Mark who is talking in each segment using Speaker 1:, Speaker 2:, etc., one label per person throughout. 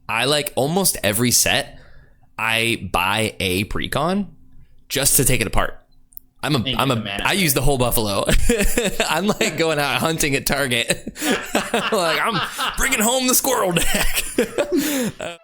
Speaker 1: I like almost every set, I buy a precon just to take it apart. I use the whole buffalo. I'm like going out hunting at Target. Like, I'm bringing home the squirrel deck.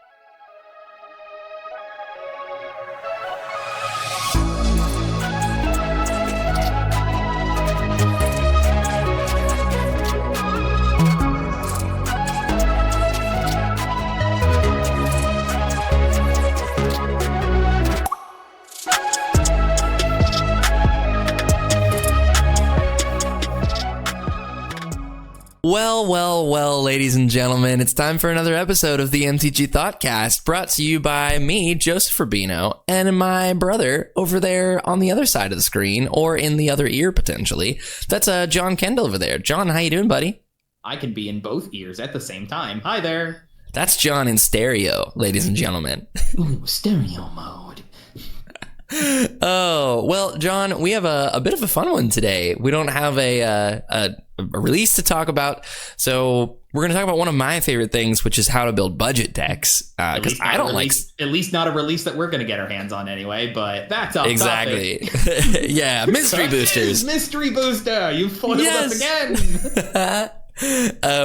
Speaker 1: Well, ladies and gentlemen, it's time for another episode of the MTG Thoughtcast, brought to you by me, Joseph Rubino, and my brother over there on the other side of the screen, or in the other ear, potentially. That's John Kendall over there. John, how you doing, buddy?
Speaker 2: I can be in both ears at the same time. Hi there.
Speaker 1: That's John in stereo, ladies and gentlemen.
Speaker 2: Ooh, stereo mode.
Speaker 1: Oh, well, John, we have a bit of a fun one today. We don't have a release to talk about, so we're going to talk about one of my favorite things, which is how to build budget decks. Because I don't
Speaker 2: at least not a release that we're going to get our hands on anyway, but that's off
Speaker 1: exactly. Yeah, mystery boosters.
Speaker 2: Mystery booster, you foiled us again.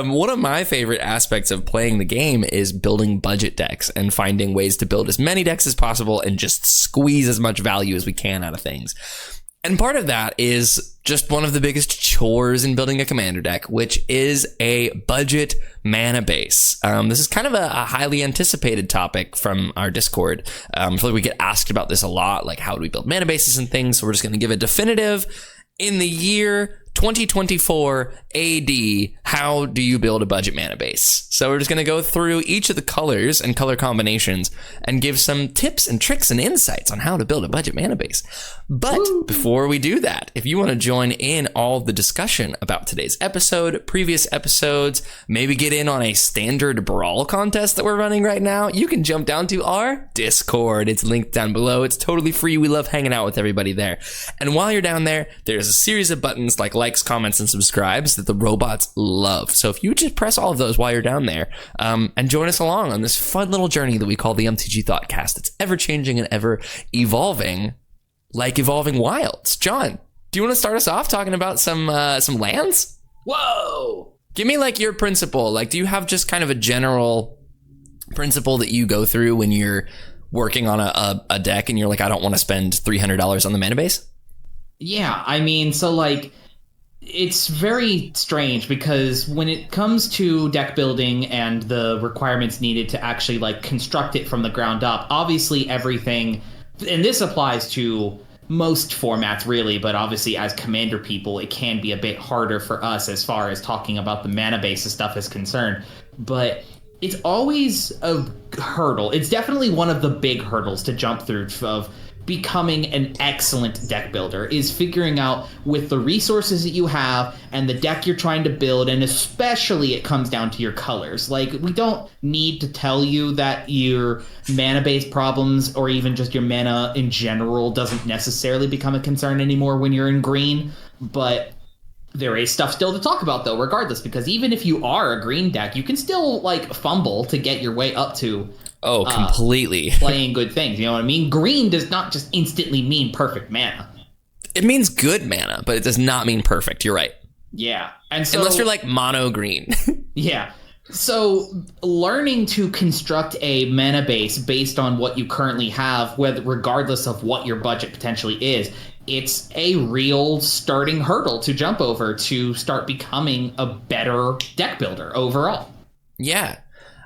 Speaker 1: One of my favorite aspects of playing the game is building budget decks and finding ways to build as many decks as possible and just squeeze as much value as we can out of things. And part of that is just one of the biggest chores in building a commander deck, which is a budget mana base. This is kind of a highly anticipated topic from our Discord. I feel like we get asked about this a lot, like how do we build mana bases and things. So we're just going to give a definitive in the year 2024 AD, how do you build a budget mana base? So we're just going to go through each of the colors and color combinations and give some tips and tricks and insights on how to build a budget mana base. But before we do that, if you want to join in all of the discussion about today's episode, previous episodes, maybe get in on a standard brawl contest that we're running right now, you can jump down to our Discord. It's linked down below. It's totally free. We love hanging out with everybody there. And while you're down there, there's a series of buttons like likes, comments, and subscribes that the robots love. So if you just press all of those while you're down there, and join us along on this fun little journey that we call the MTG Thoughtcast. It's ever changing and ever evolving, like evolving wilds. John, do you want to start us off talking about some lands?
Speaker 2: Whoa!
Speaker 1: Give me like your principle. Like, do you have just kind of a general principle that you go through when you're working on a deck and you're like, I don't want to spend $300 on the mana base?
Speaker 2: Yeah, I mean, so like, it's very strange because when it comes to deck building and the requirements needed to actually like construct it from the ground up, obviously everything, and this applies to most formats really, but obviously as commander people, it can be a bit harder for us as far as talking about the mana base and stuff is concerned. But it's always a hurdle. It's definitely one of the big hurdles to jump through of becoming an excellent deck builder, is figuring out with the resources that you have and the deck you're trying to build, and especially it comes down to your colors. Like, we don't need to tell you that your mana-based problems or even just your mana in general doesn't necessarily become a concern anymore when you're in green, but there is stuff still to talk about though, regardless, because even if you are a green deck, you can still like fumble to get your way up to
Speaker 1: completely
Speaker 2: playing good things. You know what I mean? Green does not just instantly mean perfect mana.
Speaker 1: It means good mana, but it does not mean perfect. You're right.
Speaker 2: Yeah. And so,
Speaker 1: unless you're like mono green.
Speaker 2: Yeah. So learning to construct a mana base based on what you currently have, regardless of what your budget potentially is, it's a real starting hurdle to jump over to start becoming a better deck builder overall.
Speaker 1: Yeah.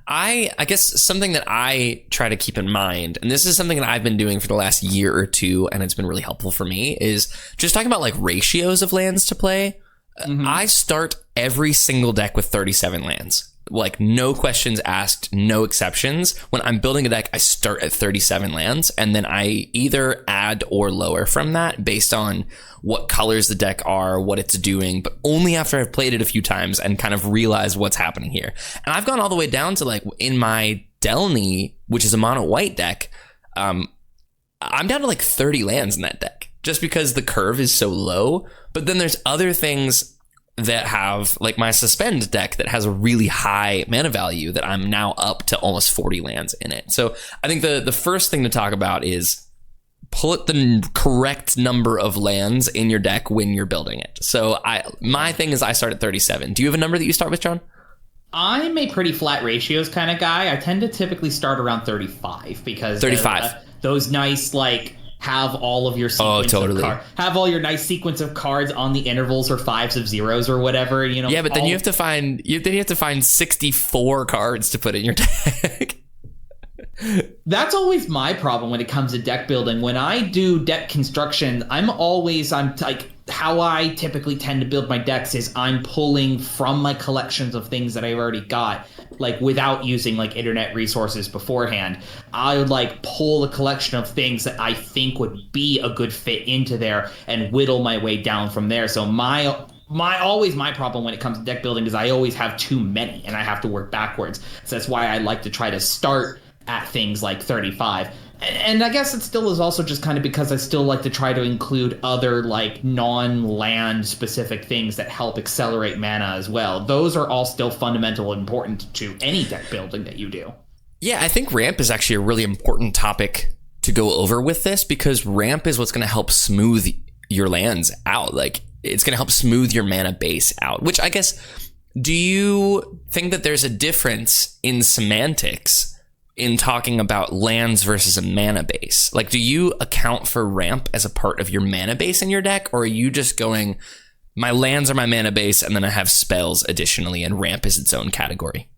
Speaker 1: I guess something that I try to keep in mind, and this is something that I've been doing for the last year or two, and it's been really helpful for me, is just talking about like ratios of lands to play. Mm-hmm. I start every single deck with 37 lands. Like, no questions asked, no exceptions. When I'm building a deck, I start at 37 lands, and then I either add or lower from that based on what colors the deck are, what it's doing, but only after I've played it a few times and kind of realized what's happening here. And I've gone all the way down to, like, in my Delny, which is a mono white deck, I'm down to like 30 lands in that deck just because the curve is so low. But then there's other things that have like my Suspend deck that has a really high mana value that I'm now up to almost 40 lands in it. So I think the first thing to talk about is put the correct number of lands in your deck when you're building it. So my thing is I start at 37. Do you have a number that you start with, John?
Speaker 2: I'm a pretty flat ratios kind of guy. I tend to typically start around 35 because
Speaker 1: 35.
Speaker 2: Those nice like have all of your sequence have all your nice sequence of cards on the intervals or 5s of 0s or whatever, you know.
Speaker 1: Yeah, but then you have to find 64 cards to put in your deck.
Speaker 2: That's always my problem when it comes to deck building. When I do deck construction, I'm like how I typically tend to build my decks is I'm pulling from my collections of things that I've already got, like without using like internet resources beforehand. I would like pull a collection of things that I think would be a good fit into there and whittle my way down from there. So my problem when it comes to deck building is I always have too many and I have to work backwards. So that's why I like to try to start at things like 35. And I guess it still is also just kind of because I still like to try to include other like non-land specific things that help accelerate mana as well. Those are all still fundamental and important to any deck building that you do.
Speaker 1: Yeah, I think ramp is actually a really important topic to go over with this because ramp is what's going to help smooth your lands out. Like it's going to help smooth your mana base out, which I guess, do you think that there's a difference in semantics in talking about lands versus a mana base? Like, do you account for ramp as a part of your mana base in your deck, or are you just going, my lands are my mana base, and then I have spells additionally, and ramp is its own category?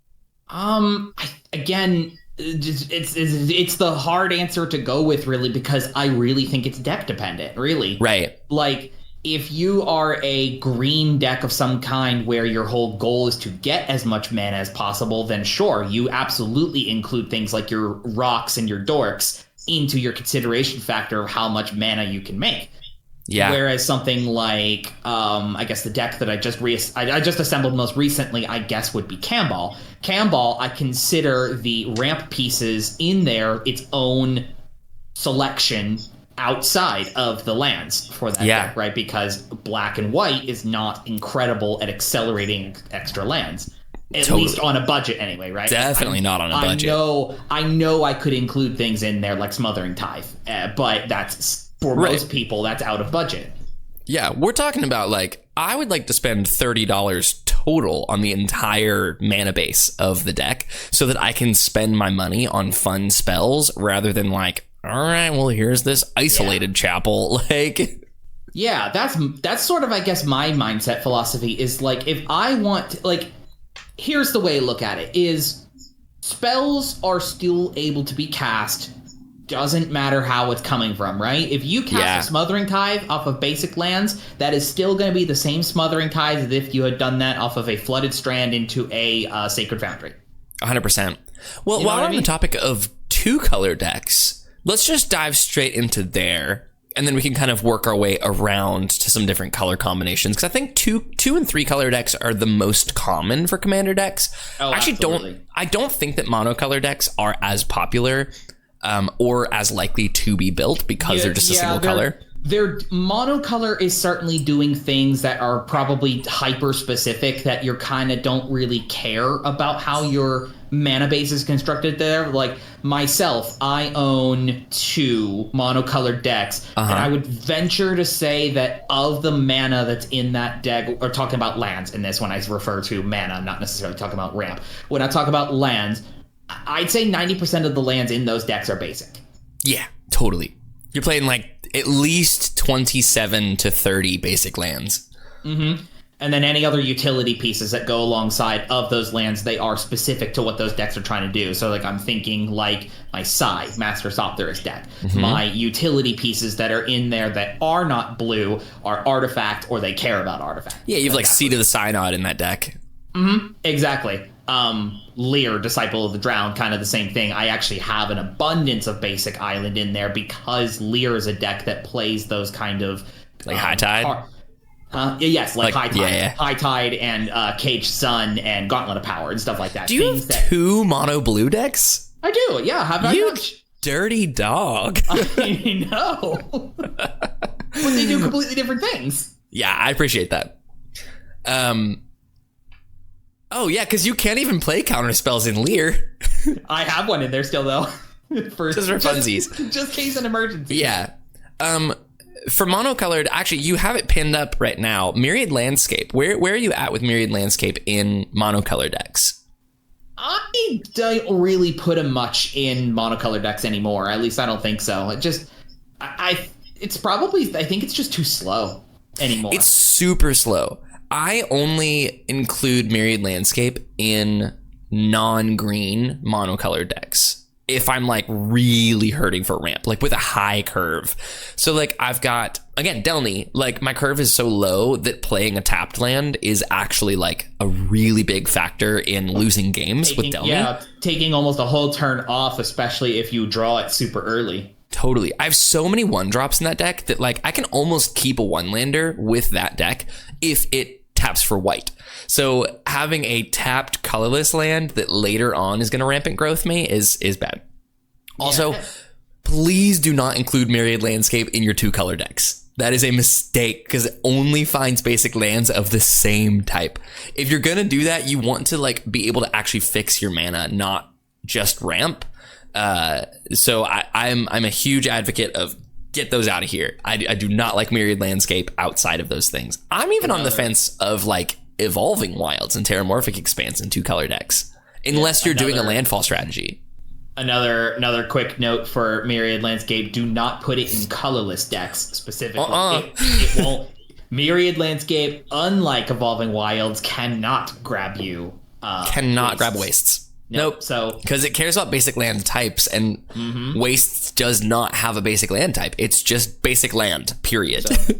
Speaker 2: Again, it's the hard answer to go with, really, because I really think it's deck dependent, really.
Speaker 1: Right.
Speaker 2: Like, if you are a green deck of some kind where your whole goal is to get as much mana as possible, then sure, you absolutely include things like your rocks and your dorks into your consideration factor of how much mana you can make.
Speaker 1: Yeah.
Speaker 2: Whereas something like, I guess the deck that I just assembled most recently, I guess would be Camball. Camball, I consider the ramp pieces in there its own selection outside of the lands for that deck, right? Because black and white is not incredible at accelerating extra lands. At least on a budget anyway, right?
Speaker 1: Definitely not on a budget.
Speaker 2: I know I could include things in there like Smothering Tithe, but that's, for most people, that's out of budget.
Speaker 1: Yeah, we're talking about like, I would like to spend $30 total on the entire mana base of the deck so that I can spend my money on fun spells rather than like, all right, well, here's this isolated chapel. Like,
Speaker 2: yeah, that's sort of, I guess, my mindset philosophy is like, if I want, like, here's the way I look at it is spells are still able to be cast. Doesn't matter how it's coming from, right? If you cast a Smothering Tithe off of basic lands, that is still going to be the same Smothering Tithe as if you had done that off of a Flooded Strand into a Sacred Foundry.
Speaker 1: 100%. Well, while we're on the topic of two-color decks, let's just dive straight into there, and then we can kind of work our way around to some different color combinations. Because I think two and three color decks are the most common for Commander decks.
Speaker 2: Oh, absolutely.
Speaker 1: I don't think that monocolor decks are as popular or as likely to be built because they're just a single color.
Speaker 2: Their monocolor is certainly doing things that are probably hyper specific that you kind of don't really care about how your mana base is constructed there. Like myself, I own 2 monocolored decks, and I would venture to say that of the mana that's in that deck, or talking about lands in this one, I refer to mana, I'm not necessarily talking about ramp. When I talk about lands, I'd say 90% of the lands in those decks are basic.
Speaker 1: Yeah, totally. You're playing like at least 27 to 30 basic lands.
Speaker 2: Mm-hmm. And then any other utility pieces that go alongside of those lands, they are specific to what those decks are trying to do. So like I'm thinking like my Sai, Master Thopterist deck. Mm-hmm. My utility pieces that are in there that are not blue are artifact or they care about artifact.
Speaker 1: Yeah, you have like Seed of the Synod in that deck.
Speaker 2: Mm-hmm. Exactly. Lear, Disciple of the Drowned, kind of the same thing. I actually have an abundance of basic island in there because Lear is a deck that plays those kind of
Speaker 1: like High Tide.
Speaker 2: Yes, like High Tide,
Speaker 1: High
Speaker 2: Tide, and Caged Sun and Gauntlet of Power and stuff like that.
Speaker 1: Do you have 2 mono blue decks?
Speaker 2: I do. Yeah, have I
Speaker 1: you
Speaker 2: not?
Speaker 1: Dirty dog.
Speaker 2: I know, but they do completely different things.
Speaker 1: Yeah, I appreciate that. Oh yeah, because you can't even play counter spells in Lear.
Speaker 2: I have one in there still though.
Speaker 1: Just for funsies.
Speaker 2: Just case an emergency.
Speaker 1: Yeah. For monocolored, actually, you have it pinned up right now. Myriad Landscape. Where are you at with Myriad Landscape in monocolor decks?
Speaker 2: I don't really put him much in monocolor decks anymore. At least I don't think so. I think it's just too slow anymore.
Speaker 1: It's super slow. I only include Myriad Landscape in non-green monocolored decks if I'm like really hurting for ramp, like with a high curve. So like I've got, again, Delny, like my curve is so low that playing a tapped land is actually like a really big factor in losing games with Delny.
Speaker 2: Yeah, taking almost a whole turn off, especially if you draw it super early.
Speaker 1: Totally. I have so many 1-drops in that deck that like I can almost keep a 1-lander with that deck if it taps for white. So having a tapped colorless land that later on is going to rampant growth me is bad. Also, please do not include Myriad Landscape in your 2-color decks. That is a mistake because it only finds basic lands of the same type. If you're going to do that, you want to like be able to actually fix your mana, not just ramp. So I'm a huge advocate of get those out of here. I do not like Myriad Landscape outside of those things. I'm even on the fence of like Evolving Wilds and Terramorphic Expanse in 2-color decks, unless you're doing a landfall strategy.
Speaker 2: Another quick note for Myriad Landscape: do not put it in colorless decks specifically. It won't. Myriad Landscape, unlike Evolving Wilds, cannot grab you.
Speaker 1: Grab wastes. Nope.
Speaker 2: So
Speaker 1: because it cares about basic land types, and Wastes does not have a basic land type. It's just basic land. Period.
Speaker 2: So,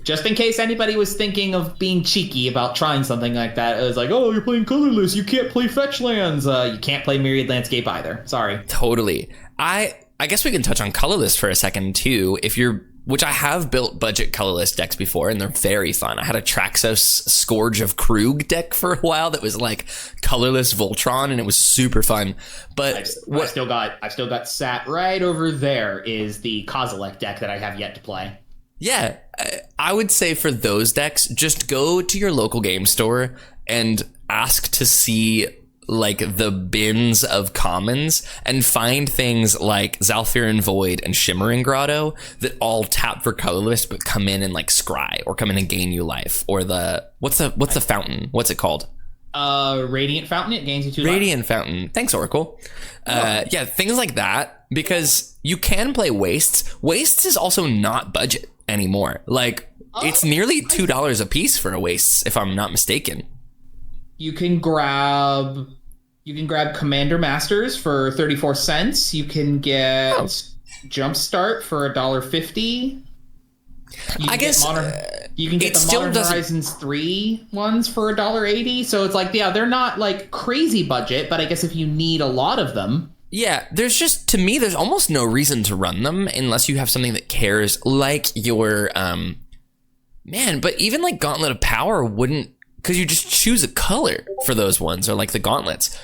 Speaker 2: just in case anybody was thinking of being cheeky about trying something like that, it was like, oh, you're playing colorless, you can't play fetch lands. You can't play Myriad Landscape either. Sorry.
Speaker 1: Totally. I guess we can touch on colorless for a second too. Which I have built budget colorless decks before, and they're very fun. I had a Traxos Scourge of Krug deck for a while that was like colorless Voltron, and it was super fun. But
Speaker 2: I've still got sat right over there is the Kozilek deck that I have yet to play.
Speaker 1: Yeah, I would say for those decks, just go to your local game store and ask to see like the bins of commons and find things like Zalfirin Void and Shimmering Grotto that all tap for colorless but come in and like scry or come in and gain you life, or what's the fountain? What's it called?
Speaker 2: Radiant Fountain. It gains you 2 life.
Speaker 1: Radiant Fountain. Thanks, Oracle. Yeah, things like that, because you can play Wastes. Wastes is also not budget anymore. Like it's nearly $2 a piece for a Wastes, if I'm not mistaken.
Speaker 2: You can grab Commander Masters for 34 cents. You can get Jumpstart for $1.50.
Speaker 1: I guess
Speaker 2: you can get the Modern Horizons 3 ones for $1.80. So it's like, yeah, they're not like crazy budget, but I guess if you need a lot of them.
Speaker 1: Yeah, to me, there's almost no reason to run them unless you have something that cares, like your, but even like Gauntlet of Power wouldn't, because you just choose a color for those ones, or like the gauntlets.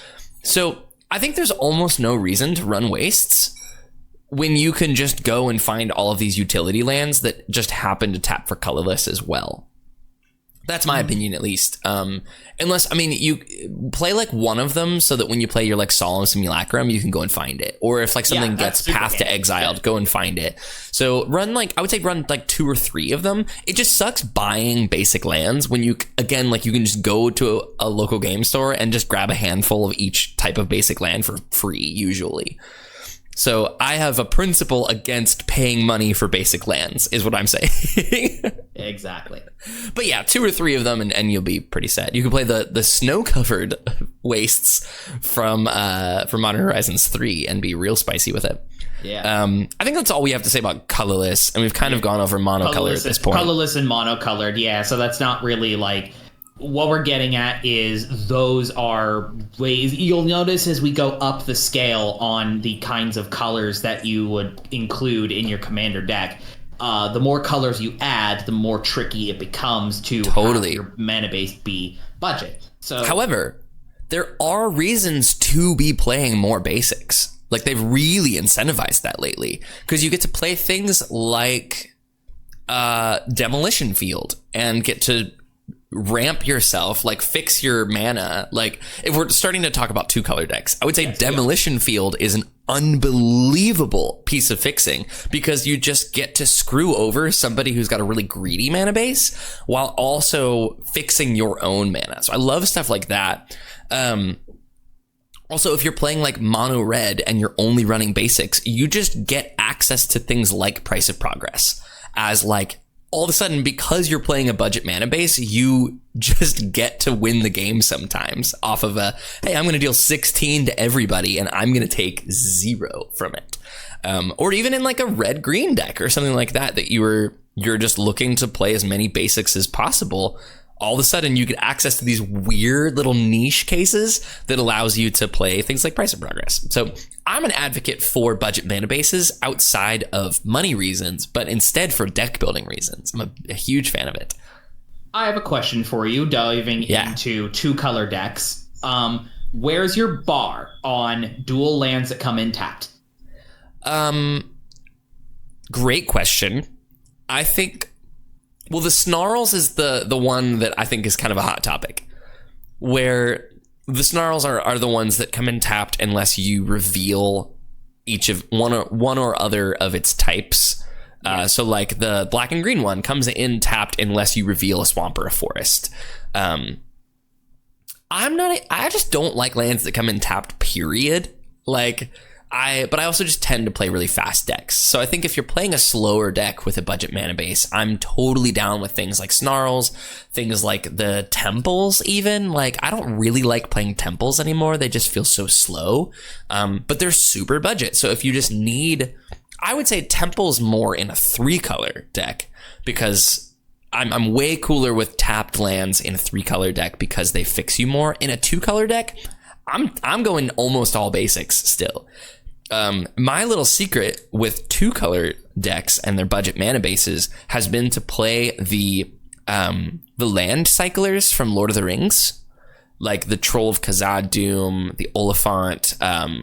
Speaker 1: So I think there's almost no reason to run Wastes when you can just go and find all of these utility lands that just happen to tap for colorless as well. That's my opinion, at least. Unless, you play like one of them so that when you play your like Solemn Simulacrum, you can go and find it. Or if like something gets Path to Exiled, go and find it. So run like 2 or 3 of them. It just sucks buying basic lands when you can just go to a local game store and just grab a handful of each type of basic land for free, usually. So I have a principle against paying money for basic lands, is what I'm saying.
Speaker 2: Exactly.
Speaker 1: But yeah, 2 or 3 of them and you'll be pretty set. You can play the snow-covered Wastes from Modern Horizons 3 and be real spicy with it.
Speaker 2: Yeah.
Speaker 1: I think that's all we have to say about colorless, and we've kind of gone over monocolor at this point.
Speaker 2: Colorless and monocolored, yeah. So that's not really like... What we're getting at is those are ways you'll notice as we go up the scale on the kinds of colors that you would include in your commander deck. The more colors you add, the more tricky it becomes to have your mana base be budget. So,
Speaker 1: however, there are reasons to be playing more basics. Like they've really incentivized that lately, because you get to play things like Demolition Field and get to ramp yourself, like fix your mana. Like if we're starting to talk about 2-color decks, I would say Demolition Field is an unbelievable piece of fixing because you just get to screw over somebody who's got a really greedy mana base while also fixing your own mana. So I love stuff like that. Also, if you're playing like mono red and you're only running basics, you just get access to things like Price of Progress as like all of a sudden, because you're playing a budget mana base, you just get to win the game sometimes off of hey, I'm going to deal 16 to everybody and I'm going to take 0 from it. Or even in like a red-green deck or something like that, you're just looking to play as many basics as possible. All of a sudden, you get access to these weird little niche cases that allows you to play things like Price of Progress. So I'm an advocate for budget mana bases outside of money reasons, but instead for deck building reasons. I'm a huge fan of it.
Speaker 2: I have a question for you, diving into 2-color decks. Where's your bar on dual lands that come in tapped?
Speaker 1: Great question. I think... Well, the Snarls is the one that I think is kind of a hot topic, where the Snarls are the ones that come in tapped unless you reveal each of one or other of its types. So like the black and green one comes in tapped unless you reveal a swamp or a forest. I just don't like lands that come in tapped, period. But I also just tend to play really fast decks. So I think if you're playing a slower deck with a budget mana base, I'm totally down with things like Snarls, things like the Temples even. Like, I don't really like playing Temples anymore. They just feel so slow. But they're super budget. So if you just need... I would say Temples more in a 3-color deck because I'm way cooler with tapped lands in a 3-color deck because they fix you more. In a 2-color deck, I'm going almost all basics still. My little secret with 2-color decks and their budget mana bases has been to play the land cyclers from Lord of the Rings, like the Troll of Khazad-dûm, the Oliphant,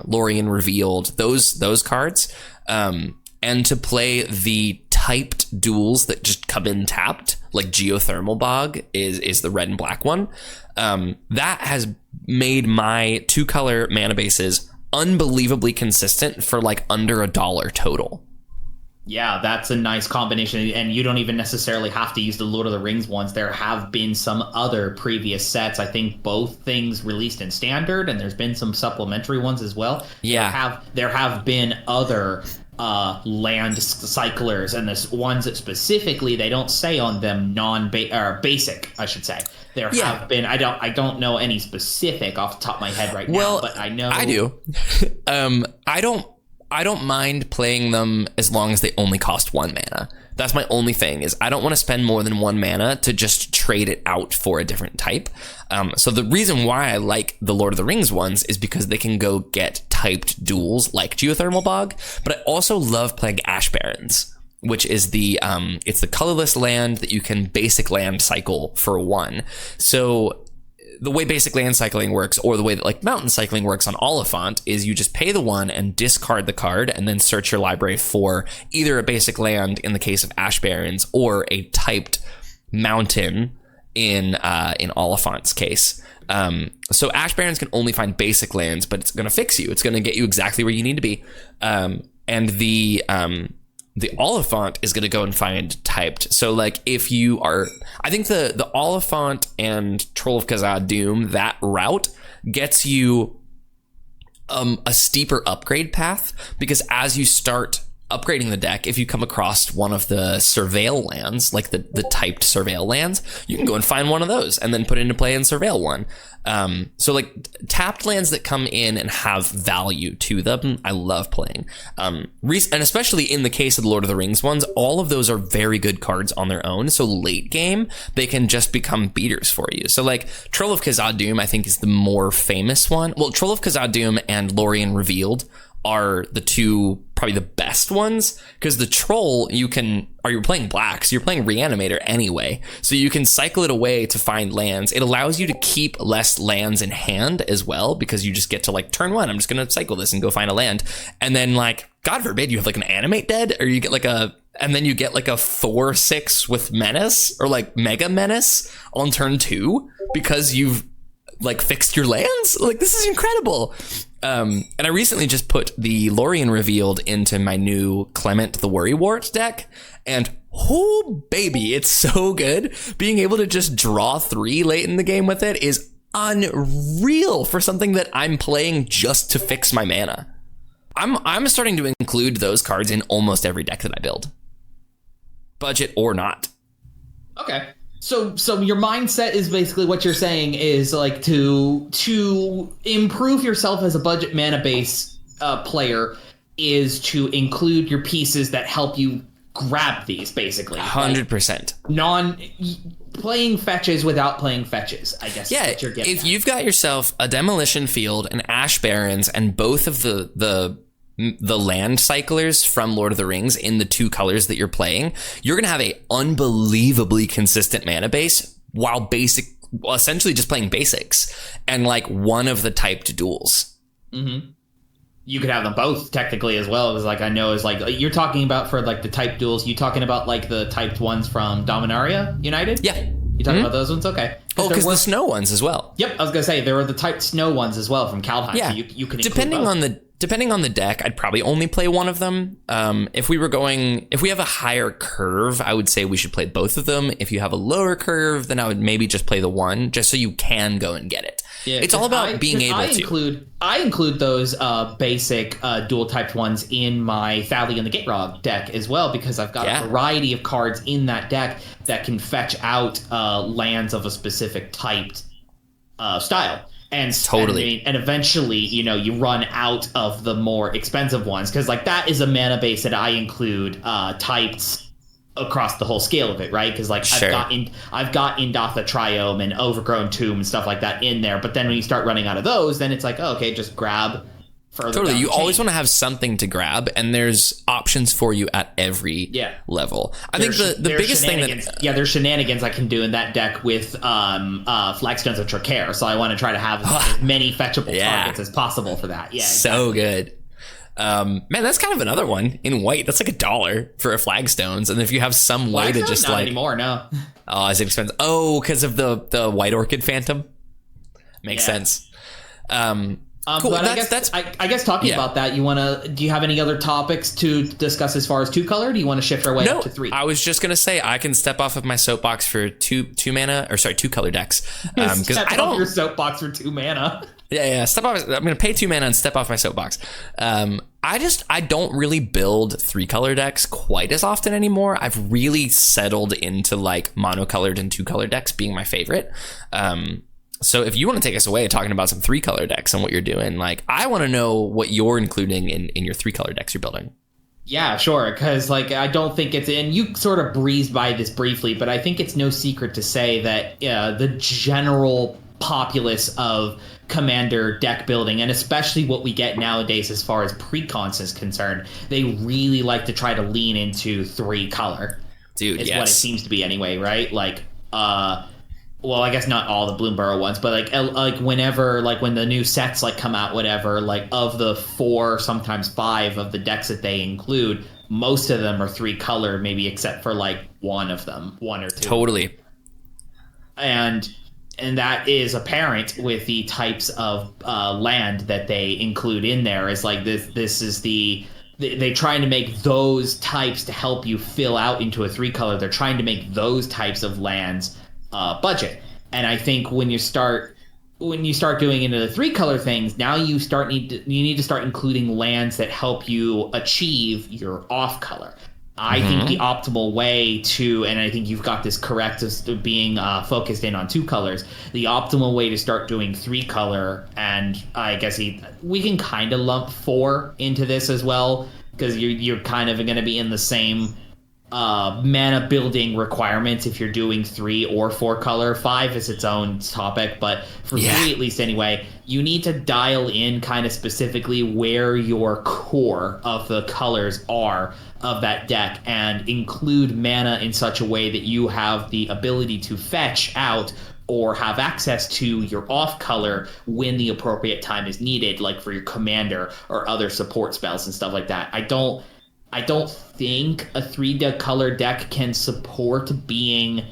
Speaker 1: Lorien Revealed, those cards, and to play the typed duels that just come in tapped, like Geothermal Bog is the red and black one. That has made my 2-color mana bases unbelievably consistent for like under $1 total.
Speaker 2: Yeah, that's a nice combination, and you don't even necessarily have to use the Lord of the Rings ones. There have been some other previous sets. I think both things released in standard, and there's been some supplementary ones as well.
Speaker 1: Yeah,
Speaker 2: there have been other land cyclers, and there's ones that specifically they don't say on them basic, I should say. There have been. I don't know any specific off the top of my head right now, but I know
Speaker 1: I do. I don't mind playing them as long as they only cost 1 mana. That's my only thing, is I don't want to spend more than 1 mana to just trade it out for a different type. So the reason why I like the Lord of the Rings ones is because they can go get typed duels like Geothermal Bog, but I also love playing Ash Barrens, which is it's the colorless land that you can basic land cycle for 1. So the way basic land cycling works, or the way that like mountain cycling works on Oliphant, is you just pay the 1 and discard the card and then search your library for either a basic land in the case of Ash Barrens or a typed mountain in Oliphant's case. So Ash Barrens can only find basic lands, but it's going to fix you. It's going to get you exactly where you need to be. And the Oliphant is going to go and find typed. So like if you are, I think the Oliphant and Troll of Khazad-dûm, that route gets you a steeper upgrade path, because as you start upgrading the deck, if you come across one of the surveil lands, like the typed surveil lands, you can go and find one of those and then put it into play and surveil one. So like tapped lands that come in and have value to them, I love playing. And especially in the case of the Lord of the Rings ones, all of those are very good cards on their own. So late game, they can just become beaters for you. So like Troll of Khazad-dûm, I think, is the more famous one. Well, Troll of Khazad-dûm and Lorien Revealed are the two probably the best ones, because the troll you're playing black, so you're playing Reanimator anyway, so you can cycle it away to find lands. It allows you to keep less lands in hand as well, because you just get to like turn 1, I'm just gonna cycle this and go find a land, and then like God forbid you have like an animate dead, or you get like and then you get like a 4/6 with menace or like mega menace on turn 2 because you've like fixed your lands. Like, this is incredible. And I recently just put the Lorien Revealed into my new Clement the Worrywart deck, and oh baby, it's so good. Being able to just draw 3 late in the game with it is unreal for something that I'm playing just to fix my mana. I'm starting to include those cards in almost every deck that I build, budget or not. Okay.
Speaker 2: So your mindset is basically what you're saying is like to improve yourself as a budget mana base player is to include your pieces that help you grab these, basically.
Speaker 1: 100%.
Speaker 2: Playing fetches without playing fetches, I guess.
Speaker 1: Yeah,
Speaker 2: is what you're getting
Speaker 1: if
Speaker 2: at.
Speaker 1: you've got yourself a Demolition Field, an Ash Barrens, and both of the land cyclers from Lord of the Rings in the 2 colors that you're playing, you're going to have a unbelievably consistent mana base while essentially just playing basics and like one of the typed duels.
Speaker 2: Mm-hmm. You could have them both technically as well. It was like, I know is like, you're talking about for like the typed duels, you talking about like the typed ones from Dominaria United?
Speaker 1: Yeah.
Speaker 2: You talking about those ones? Okay.
Speaker 1: Oh, because the snow ones as well.
Speaker 2: Yep, I was going to say, there were the typed snow ones as well from Kaldheim.
Speaker 1: Yeah.
Speaker 2: So you can
Speaker 1: Depending on the deck, I'd probably only play one of them. If we have a higher curve, I would say we should play both of them. If you have a lower curve, then I would maybe just play the one, just so you can go and get it. Yeah, it's all about being able to.
Speaker 2: I include those basic dual typed ones in my Thali and the Gaterog deck as well, because I've got a variety of cards in that deck that can fetch out lands of a specific typed style. And totally, and eventually, you run out of the more expensive ones, because like that is a mana base that I include types across the whole scale of it, right? Because like I've got Indatha Triome and Overgrown Tomb and stuff like that in there, but then when you start running out of those, then it's like, oh, okay, just grab further.
Speaker 1: Totally, you always want to have something to grab, and there's options for you at every level. I think the biggest thing that
Speaker 2: there's shenanigans I can do in that deck with Flagstones of Tracair, so I want to try to have as many fetchable targets as possible for that. Yeah, exactly.
Speaker 1: So good. Man, that's kind of another one in white. That's like $1 for a Flagstones, and if you have some way to just
Speaker 2: not anymore, no.
Speaker 1: Oh, is it expensive? Oh, because of the White Orchid Phantom. Makes sense. Cool.
Speaker 2: But I guess talking about that, do you have any other topics to discuss as far as 2-color? Do you want to shift our way up to 3?
Speaker 1: I was just gonna say I can step off of my soapbox for 2-color decks. Because I don't
Speaker 2: your soapbox for 2 mana.
Speaker 1: Yeah. Step off. I'm gonna pay 2 mana and step off my soapbox. I don't really build 3-color decks quite as often anymore. I've really settled into like monocolored and 2-color decks being my favorite. So if you want to take us away talking about some 3-color decks and what you're doing, like I want to know what you're including in your 3-color decks you're building.
Speaker 2: Yeah, sure. Because like I don't think it's, and you sort of breezed by this briefly, but I think it's no secret to say that the general populace of Commander deck building, and especially what we get nowadays as far as precons is concerned, they really like to try to lean into 3-color.
Speaker 1: Dude,
Speaker 2: is what it seems to be anyway, right? Like, well, I guess not all the Bloomburrow ones, but like whenever, like when the new sets like come out, whatever, like of the 4, sometimes 5 of the decks that they include, most of them are 3-color, maybe except for like one of them, 1 or 2.
Speaker 1: Totally.
Speaker 2: And that is apparent with the types of land that they include in there. Is like this is they trying to make those types to help you fill out into a 3-color. They're trying to make those types of lands budget. And I think when you start doing into the 3-color things, now you need to start including lands that help you achieve your off color. I think the optimal way to, and I think you've got this correct as to being focused in on 2 colors, the optimal way to start doing 3-color, and I guess we can kind of lump 4 into this as well, because you're kind of going to be in the same mana building requirements if you're doing 3 or 4 color. 5 is its own topic, but for 3 at least anyway, you need to dial in kind of specifically where your core of the colors are of that deck and include mana in such a way that you have the ability to fetch out or have access to your off color when the appropriate time is needed, like for your commander or other support spells and stuff like that. I don't think a 3-color deck can support being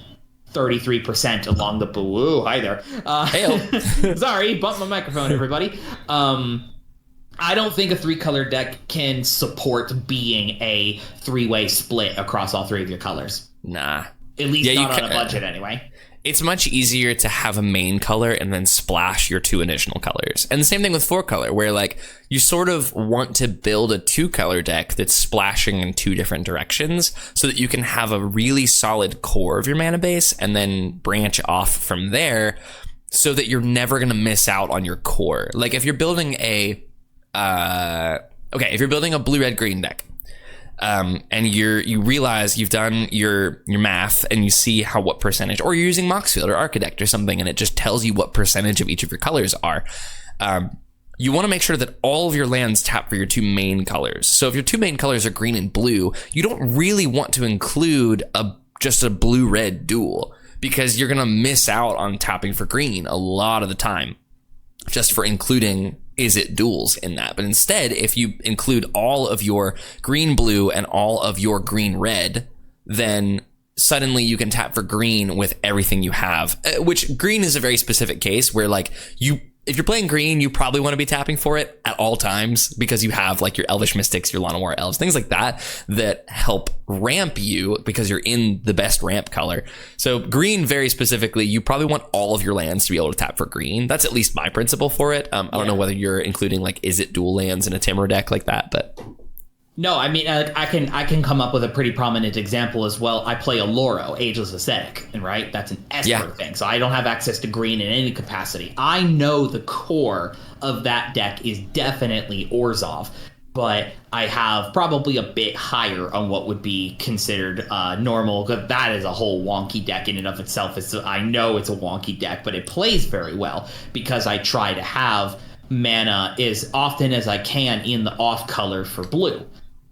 Speaker 2: 33% along the blue. Hi there. Sorry, bumped my microphone, everybody. I don't think a 3-color deck can support being a 3-way split across all 3 of your colors.
Speaker 1: Nah.
Speaker 2: At least not on a budget, anyway.
Speaker 1: It's much easier to have a main color and then splash your 2 additional colors. And the same thing with 4-color, where like you sort of want to build a 2-color deck that's splashing in 2 different directions so that you can have a really solid core of your mana base and then branch off from there so that you're never going to miss out on your core. Like if you're building if you're building a blue, red, green deck, and you realize you've done your math and you see what percentage, or you're using Moxfield or Architect or something, and it just tells you what percentage of each of your colors are. You want to make sure that all of your lands tap for your 2 main colors. So if your 2 main colors are green and blue, you don't really want to include just a blue-red duel, because you're going to miss out on tapping for green a lot of the time just for including Izzet duels in that. But instead, if you include all of your green blue and all of your green red, then suddenly you can tap for green with everything you have, which green is a very specific case where like if you're playing green, you probably want to be tapping for it at all times because you have like your Elvish Mystics, your Llanowar Elves, things like that help ramp you because you're in the best ramp color. So green, very specifically, you probably want all of your lands to be able to tap for green. That's at least my principle for it. I don't know whether you're including like Izzet dual lands in a Timur deck like that, but...
Speaker 2: No, I mean, I can come up with a pretty prominent example as well. I play a Loro, Ageless Ascetic, and right? That's an Esper thing, so I don't have access to green in any capacity. I know the core of that deck is definitely Orzhov, but I have probably a bit higher on what would be considered normal, because that is a whole wonky deck in and of itself. I know it's a wonky deck, but it plays very well because I try to have mana as often as I can in the off color for blue.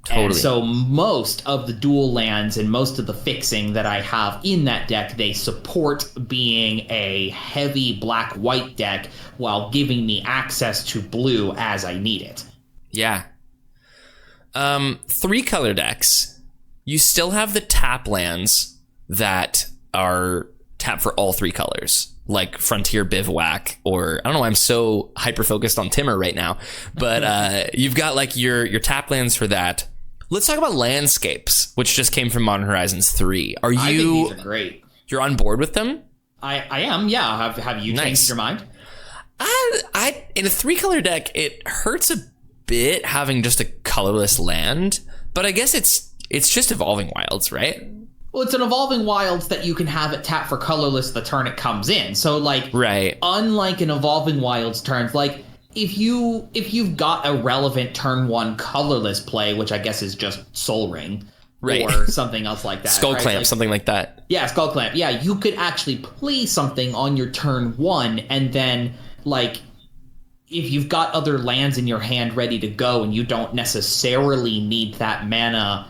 Speaker 2: Totally. And so most of the dual lands and most of the fixing that I have in that deck, they support being a heavy black-white deck while giving me access to blue as I need it. Yeah.
Speaker 1: 3-color decks, you still have the tap lands that are tap for all 3 colors, like Frontier Bivouac, or I don't know why I'm so hyper-focused on Timur right now, but you've got like your tap lands for that. Let's talk about landscapes, which just came from Modern Horizons 3. I
Speaker 2: think these are great.
Speaker 1: You're on board with them?
Speaker 2: I am, yeah. Have you changed your mind?
Speaker 1: In a 3-color deck, it hurts a bit having just a colorless land, but I guess it's just Evolving Wilds, right?
Speaker 2: Well, it's an Evolving Wilds that you can have it tap for colorless the turn it comes in. So, like, unlike an Evolving Wilds turns, like, if you've got a relevant turn 1 colorless play, which I guess is just Soul Ring, or something else like that.
Speaker 1: Skull Clamp, like, something like that.
Speaker 2: Yeah, Skull Clamp. Yeah, you could actually play something on your turn 1, and then, like, if you've got other lands in your hand ready to go and you don't necessarily need that mana,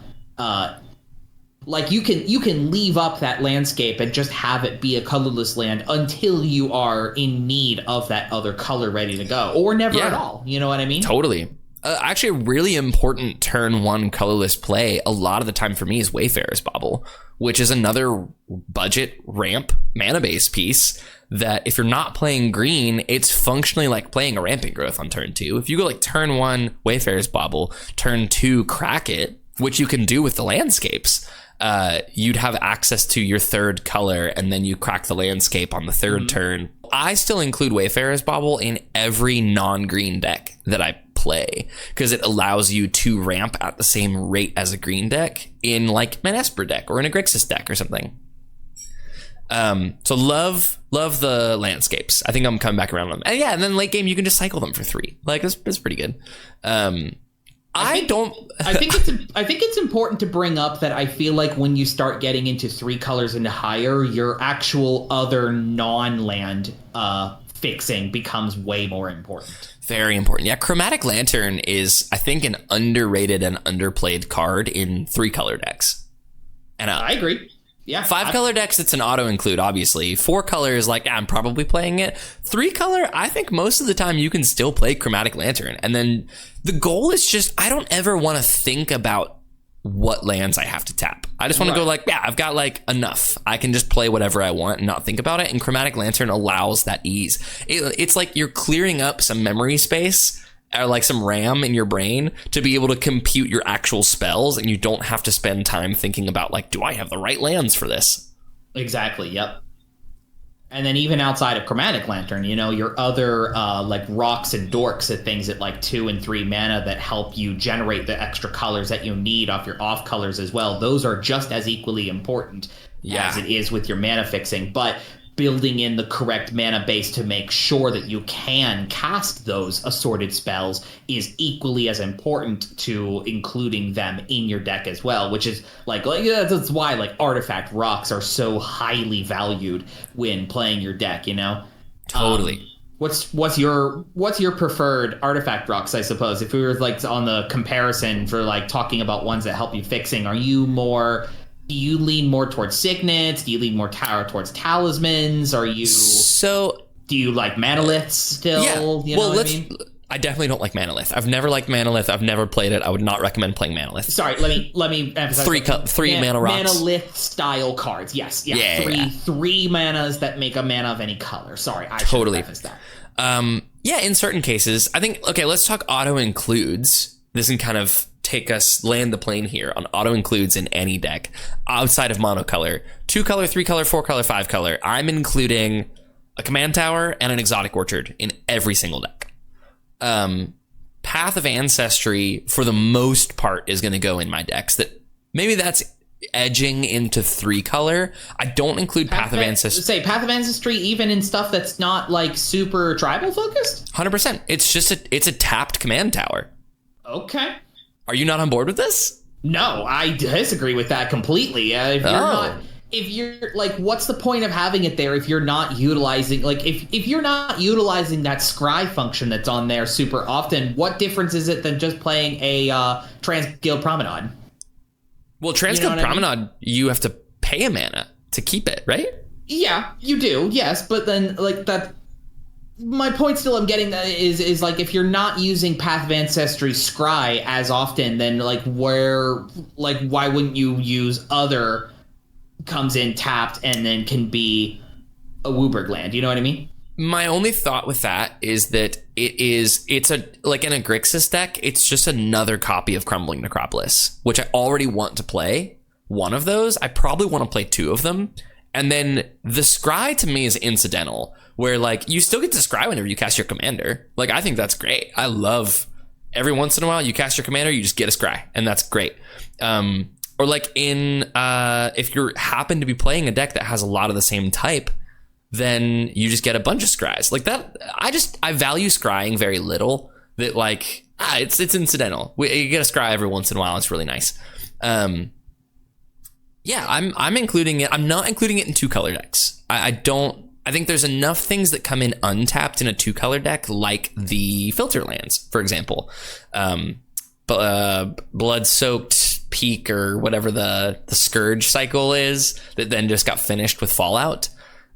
Speaker 2: like, you can leave up that landscape and just have it be a colorless land until you are in need of that other color ready to go, or never at all. You know what I mean?
Speaker 1: Totally. Actually, a really important turn 1 colorless play a lot of the time for me is Wayfarer's Bauble, which is another budget ramp mana base piece that if you're not playing green, it's functionally like playing a Rampant Growth on turn 2. If you go like turn 1 Wayfarer's Bauble, turn 2 Crack It, which you can do with the landscapes, you'd have access to your 3rd color, and then you crack the landscape on the 3rd turn. I still include Wayfarer's Bauble in every non-green deck that I play, because it allows you to ramp at the same rate as a green deck in like an Esper deck or in a Grixis deck or something. So love the landscapes. I think I'm coming back around on them. And yeah, and then late game you can just cycle them for 3. Like it's pretty good. I
Speaker 2: think it's important to bring up that I feel like when you start getting into 3 colors and higher, your actual other non-land fixing becomes way more important.
Speaker 1: Very important. Yeah, Chromatic Lantern is, I think, an underrated and underplayed card in 3-color decks. And
Speaker 2: I agree. Yeah.
Speaker 1: 5-color decks, it's an auto include, obviously. 4-color is like, I'm probably playing it. 3-color, I think most of the time you can still play Chromatic Lantern. And then the goal is just, I don't ever want to think about what lands I have to tap. I just want to go like, yeah, I've got like enough. I can just play whatever I want and not think about it. And Chromatic Lantern allows that ease. It's like you're clearing up some memory space or like some RAM in your brain to be able to compute your actual spells, and you don't have to spend time thinking about like, do I have the right lands for this?
Speaker 2: Exactly. Yep. And then even outside of Chromatic Lantern, you know, your other like rocks and dorks at things at like 2 and 3 mana that help you generate the extra colors that you need off your off colors as well. Those are just as equally important as it is with your mana fixing. But building in the correct mana base to make sure that you can cast those assorted spells is equally as important to including them in your deck as well, which is like that's why like artifact rocks are so highly valued when playing your deck, you know?
Speaker 1: Totally.
Speaker 2: What's your preferred artifact rocks, I suppose? If we were like on the comparison for like talking about ones that help you fixing, do you lean more towards signets? Do you lean more towards talismans? Do you like manoliths still?
Speaker 1: Yeah.
Speaker 2: You know what I mean?
Speaker 1: I definitely don't like Manolith. I've never liked Manolith. I've never played it. I would not recommend playing Manolith.
Speaker 2: Sorry, let me emphasize.
Speaker 1: Three mana rocks.
Speaker 2: Manolith style cards. Yes. Yeah. Three manas that make a mana of any color. Sorry, I should preface that.
Speaker 1: Yeah, in certain cases. I think, okay, let's talk auto includes. This can kind of land the plane here on auto includes in any deck outside of monocolor. 2-color, 3-color, 4-color, 5-color. I'm including a command tower and an exotic orchard in every single deck. Path of Ancestry for the most part is going to go in my decks. That's edging into 3-color. I don't include Path of Ancestry.
Speaker 2: Path of Ancestry even in stuff that's not like super tribal focused?
Speaker 1: 100%. It's just it's a tapped command tower.
Speaker 2: Okay.
Speaker 1: Are you not on board with this?
Speaker 2: No, I disagree with that completely. If you're like, what's the point of having it there if you're not utilizing, like, if you're not utilizing that scry function that's on there super often, what difference is it than just playing a Transguild Promenade?
Speaker 1: Well, Transguild Promenade, you have to pay a mana to keep it, right?
Speaker 2: Yeah, you do, yes, but then, like, that... My point still I'm getting is like, if you're not using Path of Ancestry Scry as often, then like why wouldn't you use other comes in tapped and then can be a Wooburg land? You know what I mean?
Speaker 1: My only thought with that is that it's a like in a Grixis deck, it's just another copy of Crumbling Necropolis, which I already want to play. One of those, I probably want to play 2 of them. And then the scry to me is incidental, where like you still get to scry whenever you cast your commander. Like, I think that's great. I love every once in a while you cast your commander, you just get a scry, and that's great. Or like if you happen to be playing a deck that has a lot of the same type, then you just get a bunch of scries like that. I value scrying very little. That like it's incidental. You get a scry every once in a while. It's really nice. Yeah, I'm including it. I'm not including it in 2-color decks. I think there's enough things that come in untapped in a 2-color deck, like the filter lands, for example. Blood-soaked Peak or whatever the Scourge cycle is that then just got finished with Fallout.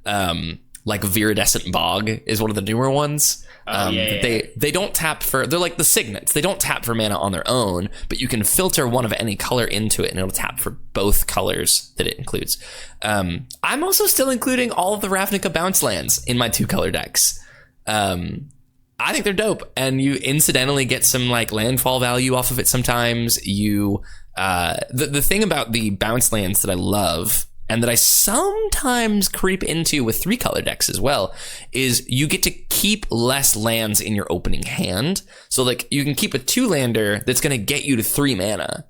Speaker 1: Like Viridescent Bog is one of the newer ones. They don't tap they're like the signets. They don't tap for mana on their own, but you can filter one of any color into it and it'll tap for both colors that it includes. I'm also still including all of the Ravnica bounce lands in my 2-color decks. I think they're dope, and you incidentally get some like landfall value off of it sometimes. The thing about the bounce lands that I love, and that I sometimes creep into with 3-color decks as well, is you get to keep less lands in your opening hand. So like you can keep a 2-lander that's going to get you to 3 mana,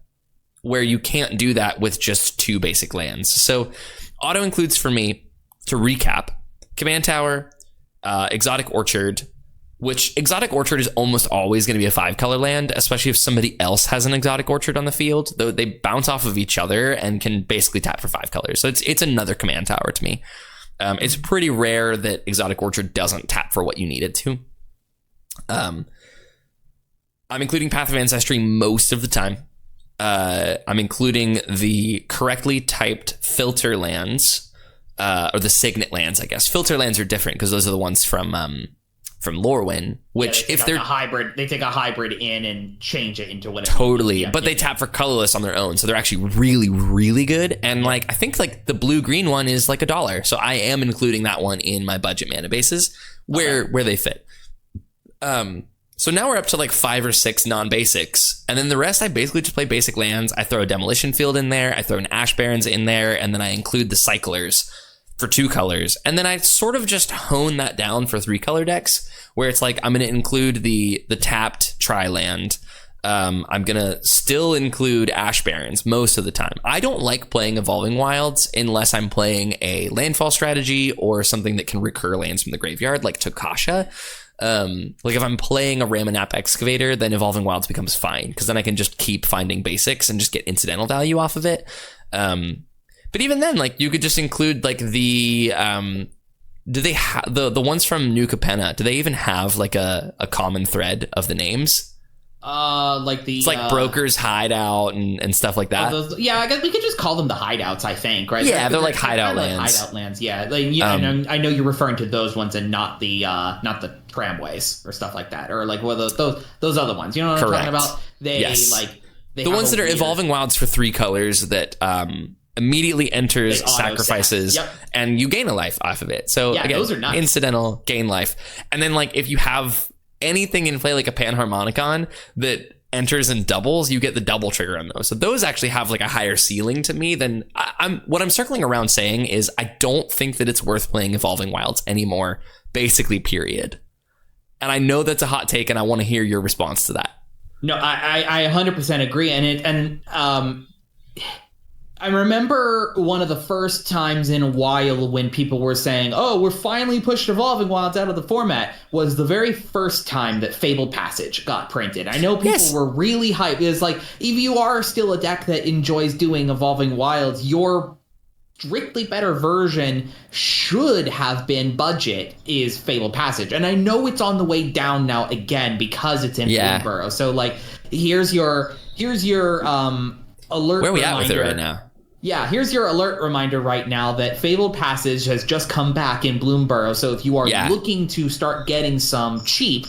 Speaker 1: where you can't do that with just 2 basic lands. So auto includes for me, to recap, Command Tower, Exotic Orchard, which Exotic Orchard is almost always going to be a 5-color land, especially if somebody else has an Exotic Orchard on the field, though they bounce off of each other and can basically tap for 5 colors. So it's another command tower to me. It's pretty rare that Exotic Orchard doesn't tap for what you need it to. I'm including Path of Ancestry most of the time. I'm including the correctly typed filter lands, or the signet lands, I guess. Filter lands are different because those are the ones from Lorwyn, which if they're
Speaker 2: a hybrid, they take a hybrid in and change it into whatever.
Speaker 1: Totally, but they tap for colorless on their own, so they're actually really, really good. And like I think like the blue-green one is like $1, so I am including that one in my budget mana bases where they fit. So now we're up to like 5 or 6 non-basics, and then the rest I basically just play basic lands. I throw a Demolition Field in there, I throw an Ash Barrens in there, and then I include the Cyclers for 2 colors. And then I sort of just hone that down for 3 color decks, where it's like I'm going to include the tapped tri-land. I'm going to still include Ash Barrens most of the time. I don't like playing Evolving Wilds unless I'm playing a landfall strategy or something that can recur lands from the graveyard, like Tokasha. Like if I'm playing a Ramanap Excavator, then Evolving Wilds becomes fine, because then I can just keep finding basics and just get incidental value off of it. But even then, like you could just include like the do they have the ones from New Capenna? Do they even have like a common thread of the names?
Speaker 2: It's
Speaker 1: like Broker's Hideout and stuff like that.
Speaker 2: Yeah, I guess we could just call them the hideouts, I think, right?
Speaker 1: Yeah, they're like hideout lands.
Speaker 2: Like hideout lands, yeah. Like, I know you're referring to those ones and not the tramways or stuff like that, or like those other ones. You know what I'm talking about? The
Speaker 1: ones that are Evolving Wilds for 3 colors that immediately enters sacrifices, and you gain a life off of it. So again,
Speaker 2: those are nice.
Speaker 1: Incidental, gain life. And then like if you have anything in play like a Panharmonicon that enters and doubles, you get the double trigger on those. So those actually have like a higher ceiling to me than what I'm circling around saying is I don't think that it's worth playing Evolving Wilds anymore, basically, period. And I know that's a hot take, and I want to hear your response to that.
Speaker 2: No, I 100% agree. I remember one of the first times in a while when people were saying, oh, we're finally pushed Evolving Wilds out of the format, was the very first time that Fabled Passage got printed. I know people were really hyped. It's like, if you are still a deck that enjoys doing Evolving Wilds, your strictly better version should have been budget is Fabled Passage. And I know it's on the way down now again because it's in Bloomburrow. So like, here's your alert.
Speaker 1: Where are we
Speaker 2: reminder.
Speaker 1: at with it right now?
Speaker 2: Yeah, here's your alert reminder right now that Fabled Passage has just come back in Bloomburrow. So if you are looking to start getting some cheap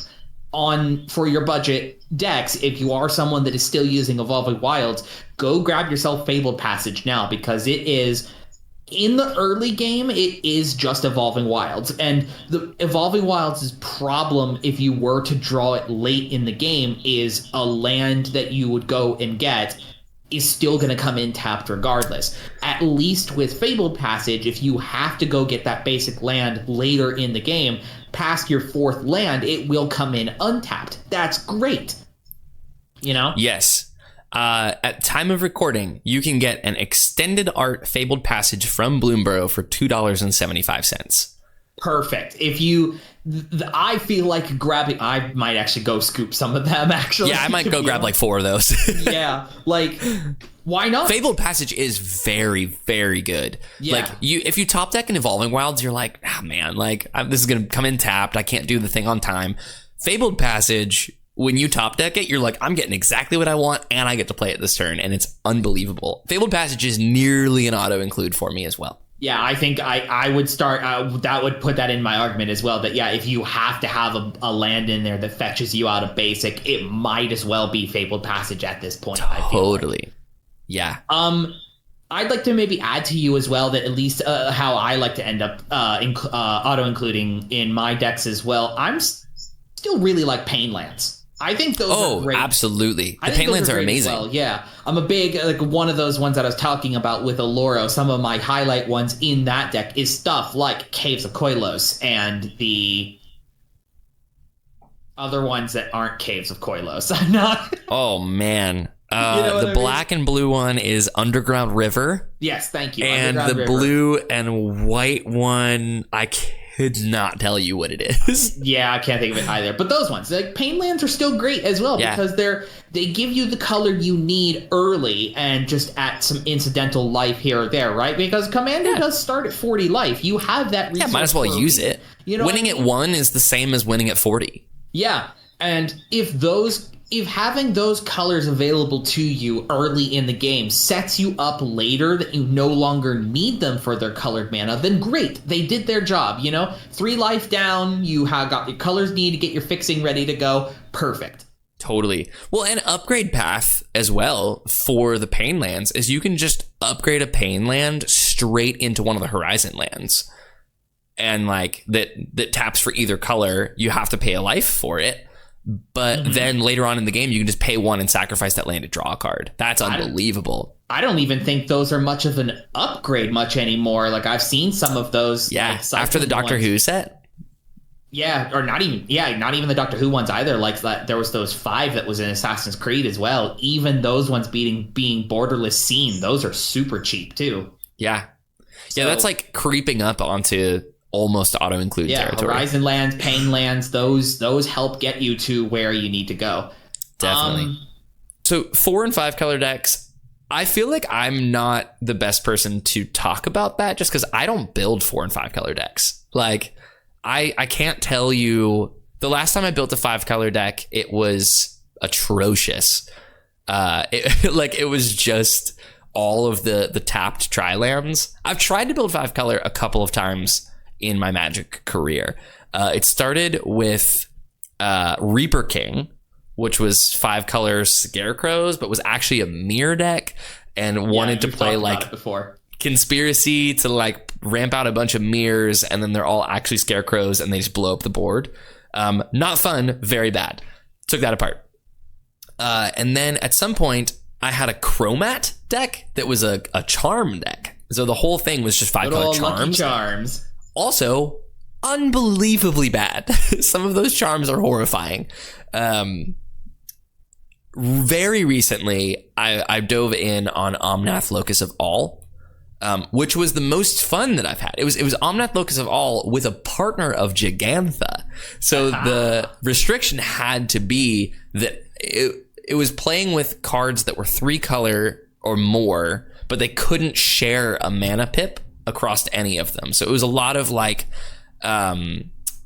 Speaker 2: for your budget decks, if you are someone that is still using Evolving Wilds, go grab yourself Fabled Passage now, because it is, in the early game, it is just Evolving Wilds. And the Evolving Wilds' problem, if you were to draw it late in the game, is a land that you would go and get is still going to come in tapped regardless. At least with Fabled Passage, if you have to go get that basic land later in the game, past your 4th land, it will come in untapped. That's great. You know?
Speaker 1: Yes. At time of recording, you can get an extended art Fabled Passage from Bloomburrow for $2.75.
Speaker 2: Perfect. I feel like grabbing, I might actually go scoop some of them, actually.
Speaker 1: Yeah, I might go grab like 4 of those.
Speaker 2: Yeah, like, why not?
Speaker 1: Fabled Passage is very, very good.
Speaker 2: Yeah.
Speaker 1: Like, if you top deck in Evolving Wilds, you're like, man, like, this is going to come in tapped. I can't do the thing on time. Fabled Passage, when you top deck it, you're like, I'm getting exactly what I want, and I get to play it this turn, and it's unbelievable. Fabled Passage is nearly an auto-include for me as well.
Speaker 2: Yeah, I think I would start, that would put that in my argument as well, that if you have to have a land in there that fetches you out of basic, it might as well be Fabled Passage at this point.
Speaker 1: Totally.
Speaker 2: I feel like.
Speaker 1: Yeah.
Speaker 2: I'd like to maybe add to you as well that at least how I like to end up auto-including in my decks as well, I'm still really like Pain Lands. I think those are great.
Speaker 1: Absolutely. The Pain Lands are amazing.
Speaker 2: Well. Yeah. I'm a big, like, one of those ones that I was talking about with Oloro. Some of my highlight ones in that deck is stuff like Caves of Koilos and the other ones that aren't Caves of Koilos. I'm not.
Speaker 1: Oh, man. The black and blue one is Underground River.
Speaker 2: Yes, thank you.
Speaker 1: And the blue and white one, I could not tell you what it is.
Speaker 2: Yeah, I can't think of it either. But those ones, like Pain Lands, are still great as well because they give you the color you need early and just add some incidental life here or there, right? Because Commander does start at 40 life. You have that resource.
Speaker 1: Yeah, might as well use it. You know, winning at 1 is the same as winning at 40.
Speaker 2: Yeah, and if those if having those colors available to you early in the game sets you up later that you no longer need them for their colored mana, then great. They did their job, 3 life down, you have got your colors needed to get your fixing ready to go. Perfect.
Speaker 1: Totally. Well, an upgrade path as well for the Pain lands is you can just upgrade a Pain land straight into one of the Horizon lands. And like that taps for either color. You have to pay a life for it. But then later on in the game, you can just pay 1 and sacrifice that land to draw a card. That's unbelievable.
Speaker 2: I don't even think those are much of an upgrade much anymore. Like, I've seen some of those.
Speaker 1: Yeah, after the Doctor Who set.
Speaker 2: Yeah, or not even the Doctor Who ones either. Like, that there was those 5 that was in Assassin's Creed as well. Even those ones being borderless seen, those are super cheap too.
Speaker 1: Yeah. So, yeah, that's like creeping up onto almost auto-include territory.
Speaker 2: Horizon lands, Pain lands, those help get you to where you need to go.
Speaker 1: Definitely. So 4 and 5 color decks, I feel like I'm not the best person to talk about that just because I don't build 4 and 5 color decks. Like, I can't tell you, the last time I built a 5 color deck, it was atrocious. It was just all of the tapped tri-lands. I've tried to build 5 color a couple of times in my Magic career. It started with Reaper King, which was 5 color scarecrows, but was actually a mirror deck and wanted to play like conspiracy to like ramp out a bunch of mirrors, and then they're all actually scarecrows and they just blow up the board. Not fun, very bad. Took that apart. And then at some point I had a Chromat deck that was a charm deck. So the whole thing was just 5 color charms. Also, unbelievably bad. Some of those charms are horrifying. Very recently, I dove in on Omnath Locus of All, which was the most fun that I've had. It was Omnath Locus of All with a partner of Gigantha. So the restriction had to be that it was playing with cards that were 3 color or more, but they couldn't share a mana pip across any of them. So it was a lot of like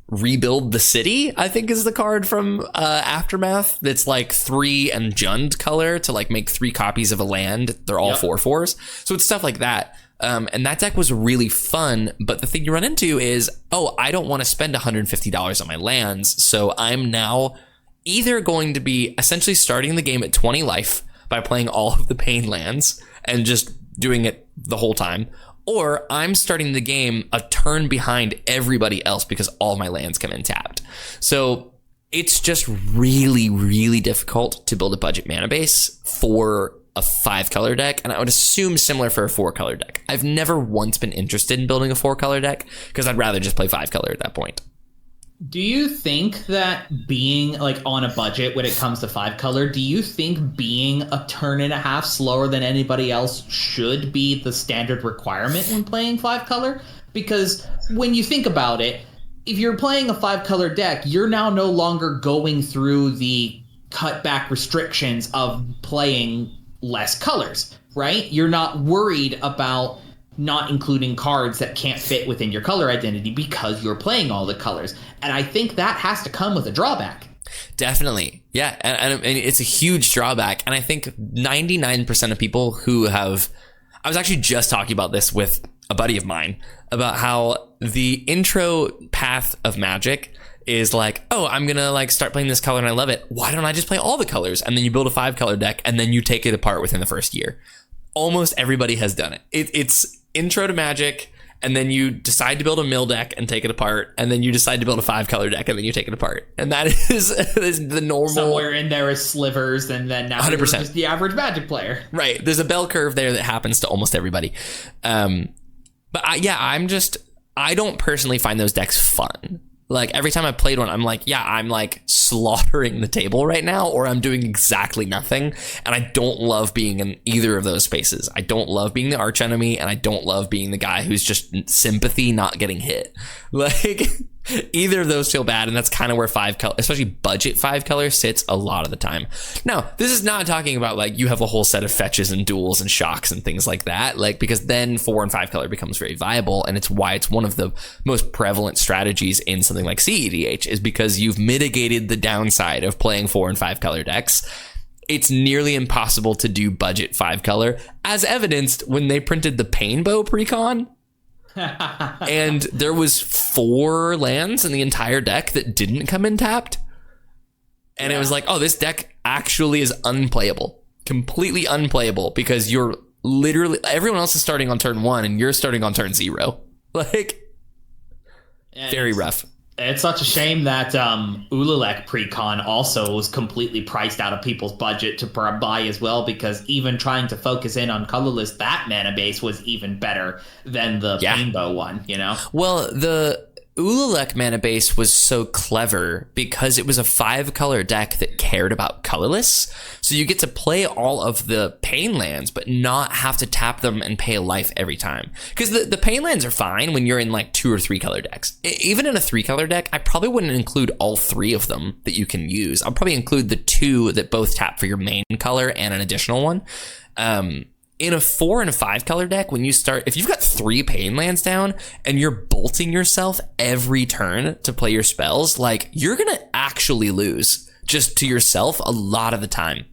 Speaker 1: Rebuild the City, I think is the card from Aftermath, that's like 3 and Jund color to like make 3 copies of a land. They're all 4/4s. So it's stuff like that. And that deck was really fun, but the thing you run into is, I don't want to spend $150 on my lands, so I'm now either going to be essentially starting the game at 20 life by playing all of the Pain lands and just doing it the whole time, or I'm starting the game a turn behind everybody else because all my lands come in tapped. So it's just really, really difficult to build a budget mana base for a 5 color deck, and I would assume similar for a 4 color deck. I've never once been interested in building a 4 color deck because I'd rather just play 5 color at that point.
Speaker 2: Do you think that being like on a budget when it comes to 5 color, do you think being a turn and a half slower than anybody else should be the standard requirement when playing 5 color? Because when you think about it, if you're playing a 5 color deck, you're now no longer going through the cutback restrictions of playing less colors, right? You're not worried about not including cards that can't fit within your color identity because you're playing all the colors. And I think that has to come with a drawback.
Speaker 1: Definitely. Yeah. And it's a huge drawback. And I think 99% of people who have... I was actually just talking about this with a buddy of mine about how the intro path of Magic is like, I'm going to like start playing this color and I love it. Why don't I just play all the colors? And then you build a 5 color deck and then you take it apart within the first year. Almost everybody has done it. It's intro to Magic, and then you decide to build a mill deck and take it apart, and then you decide to build a 5 color deck and then you take it apart. And that is the normal.
Speaker 2: Somewhere in there is slivers, and then now 100%. You're just the average Magic player.
Speaker 1: Right. There's a bell curve there that happens to almost everybody. But I don't personally find those decks fun. Like every time I played one, I'm like, I'm like slaughtering the table right now, or I'm doing exactly nothing. And I don't love being in either of those spaces. I don't love being the arch enemy, and I don't love being the guy who's just sympathy not getting hit. Like Either of those feel bad, and that's kind of where 5 color, especially budget 5 color, sits a lot of the time. Now, this is not talking about like you have a whole set of fetches and duels and shocks and things like that, like because then 4 and 5 color becomes very viable, and it's why it's one of the most prevalent strategies in something like CEDH, is because you've mitigated the downside of playing 4 and 5 color decks. It's nearly impossible to do budget 5 color, as evidenced when they printed the Painbow precon. And there was 4 lands in the entire deck that didn't come in tapped. And it was like, oh, this deck actually is unplayable. Completely unplayable, because you're literally, everyone else is starting on turn 1 and you're starting on turn 0. Like, very rough.
Speaker 2: It's such a shame that Ulalek precon also was completely priced out of people's budget to buy as well, because even trying to focus in on colorless, that mana base was even better than the Painbow one, you know?
Speaker 1: Well, the Ulalek mana base was so clever because it was a 5 color deck that cared about colorless. So you get to play all of the pain lands, but not have to tap them and pay a life every time. Because the pain lands are fine when you're in like 2 or 3 color decks. Even in a 3 color deck, I probably wouldn't include all 3 of them that you can use. I'll probably include the 2 that both tap for your main color and an additional one. In a 4 and a 5 color deck, when you start, if you've got 3 pain lands down and you're bolting yourself every turn to play your spells, like, you're gonna actually lose just to yourself a lot of the time.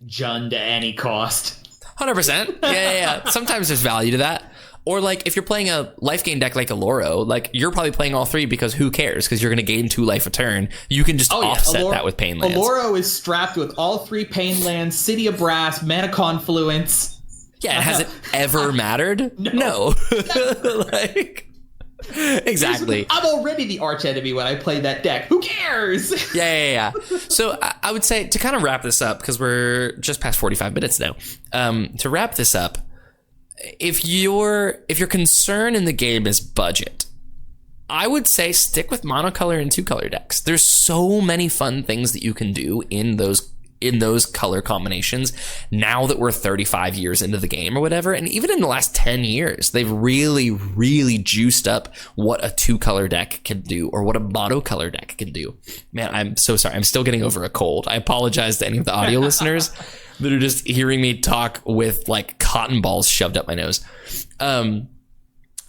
Speaker 2: Jund to any cost.
Speaker 1: 100%. Yeah. Sometimes there's value to that. Or like if you're playing a life gain deck like Aloro, like you're probably playing all 3 because who cares? Because you're going to gain 2 life a turn. You can just offset that with pain lands.
Speaker 2: Aloro is strapped with all 3 pain lands, City of Brass, Mana Confluence.
Speaker 1: Yeah, and has it ever mattered? No. Like, exactly.
Speaker 2: I'm already the arch enemy when I play that deck. Who cares?
Speaker 1: Yeah. So I would say, to kind of wrap this up, because we're just past 45 minutes now, to wrap this up, if your concern in the game is budget, I would say stick with monocolor and 2 color decks. There's so many fun things that you can do in those color combinations now that we're 35 years into the game or whatever. And even in the last 10 years, they've really, really juiced up what a 2 color deck can do or what a monocolor deck can do. Man, I'm so sorry. I'm still getting over a cold. I apologize to any of the audio listeners that are just hearing me talk with like cotton balls shoved up my nose.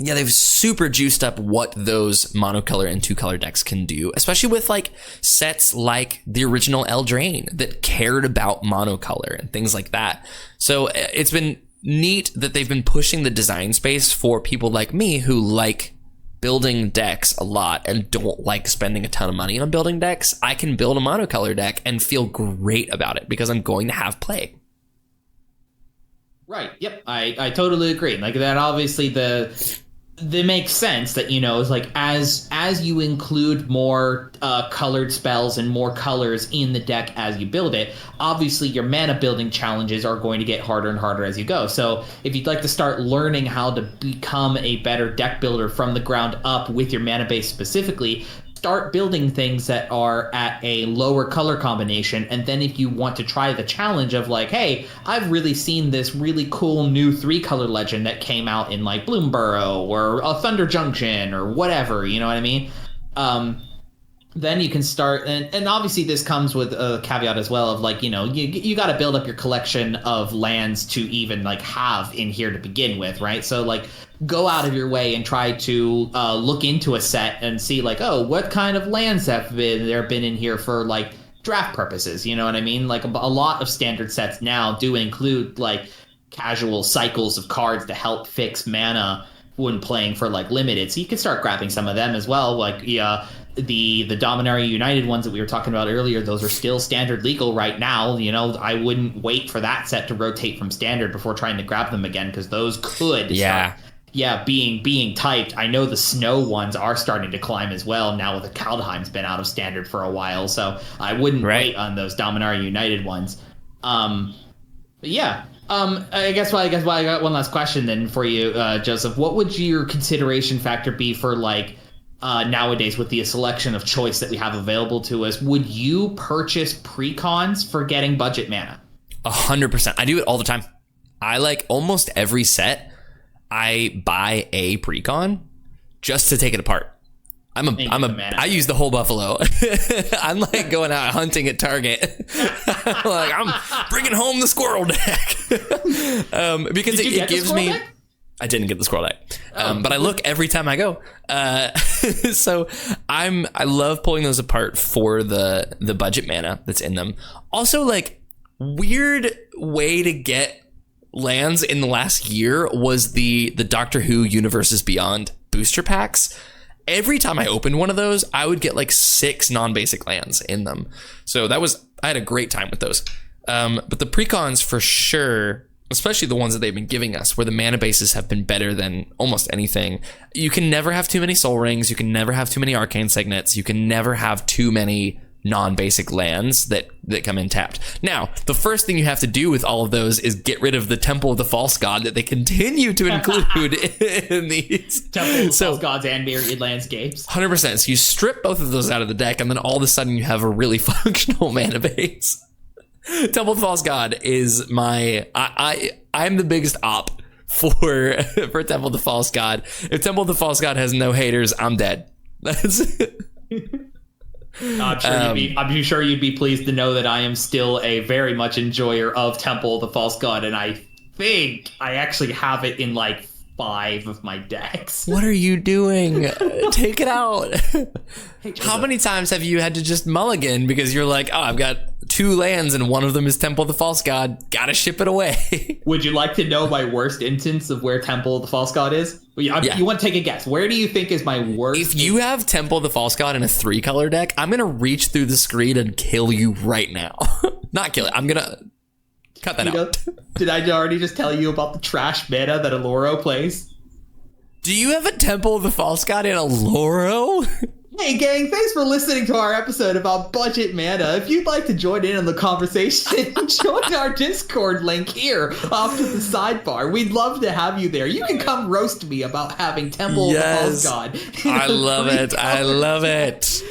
Speaker 1: Yeah, they've super juiced up what those monocolor and 2 color decks can do, especially with like sets like the original Eldraine that cared about monocolor and things like that. So it's been neat that they've been pushing the design space for people like me who like building decks a lot and don't like spending a ton of money on building decks. I can build a monocolor deck and feel great about it because I'm going to have play.
Speaker 2: Right. Yep. I totally agree. Like that, obviously they make sense that, you know, it's like as you include more colored spells and more colors in the deck as you build it, obviously your mana building challenges are going to get harder and harder as you go. So if you'd like to start learning how to become a better deck builder from the ground up with your mana base specifically, start building things that are at a lower color combination. And then if you want to try the challenge of like, hey, I've really seen this really cool new 3 color legend that came out in like Bloomburrow or a Thunder Junction or whatever, you know what I mean? Then you can start, and obviously this comes with a caveat as well of like, you know, you got to build up your collection of lands to even like have in here to begin with, right? So like go out of your way and try to look into a set and see like, oh, what kind of lands have been in here for like draft purposes, you know what I mean? Like a lot of standard sets now do include like casual cycles of cards to help fix mana when playing for like limited, so you can start grabbing some of them as well. Like the Dominaria United ones that we were talking about earlier, those are still standard legal right now. You know, I wouldn't wait for that set to rotate from standard before trying to grab them again, because those could start, being typed. I know the snow ones are starting to climb as well now that the Kaldheim's been out of standard for a while, so I wouldn't wait on those Dominaria United ones. I guess I got one last question then for you, Joseph. What would your consideration factor be for like nowadays with the selection of choice that we have available to us? Would you purchase precons for getting budget mana?
Speaker 1: 100%. I do it all the time. I like almost every set. I buy a precon just to take it apart. I use the whole buffalo. I'm like going out hunting at Target. Like, I'm bringing home the squirrel deck. Because it gives me. Deck? I didn't get the squirrel deck, but I look every time I go. So I love pulling those apart for the budget mana that's in them. Also, like, weird way to get lands in the last year was the Doctor Who Universes Beyond booster packs. Every time I opened one of those, I would get like 6 non-basic lands in them. So I had a great time with those. But the precons for sure, especially the ones that they've been giving us, where the mana bases have been better than almost anything. You can never have too many soul rings. You can never have too many arcane signets. You can never have too many non-basic lands that come in tapped. Now, the first thing you have to do with all of those is get rid of the Temple of the False God that they continue to include in these.
Speaker 2: Temple of the False Gods and Myriad Landscapes.
Speaker 1: 100%. So you strip both of those out of the deck, and then all of a sudden you have a really functional mana base. Temple of the False God is I'm the biggest op for Temple of the False God. If Temple of the False God has no haters, I'm dead. That's it.
Speaker 2: I'm sure you'd be pleased to know that I am still a very much enjoyer of Temple of the False God, and I think I actually have it in like 5 of my decks.
Speaker 1: What are you doing? Take it out. How many times have you had to just mulligan because you're like, oh, I've got 2 lands and one of them is Temple of the False God. Gotta ship it away.
Speaker 2: Would you like to know my worst instance of where Temple of the False God is? Yeah. You want to take a guess? Where do you think is my worst?
Speaker 1: If you have Temple of the False God in a 3-color deck, I'm gonna reach through the screen and kill you right now. Not kill it. I'm gonna cut that out.
Speaker 2: Did I already just tell you about the trash meta that Aloro plays?
Speaker 1: Do you have a Temple of the False God in Aloro?
Speaker 2: Hey gang, thanks for listening to our episode about budget mana. If you'd like to join in on the conversation, join our Discord link here off to the sidebar. We'd love to have you there. You can come roast me about having Temple of the False God.
Speaker 1: I love it. I love it.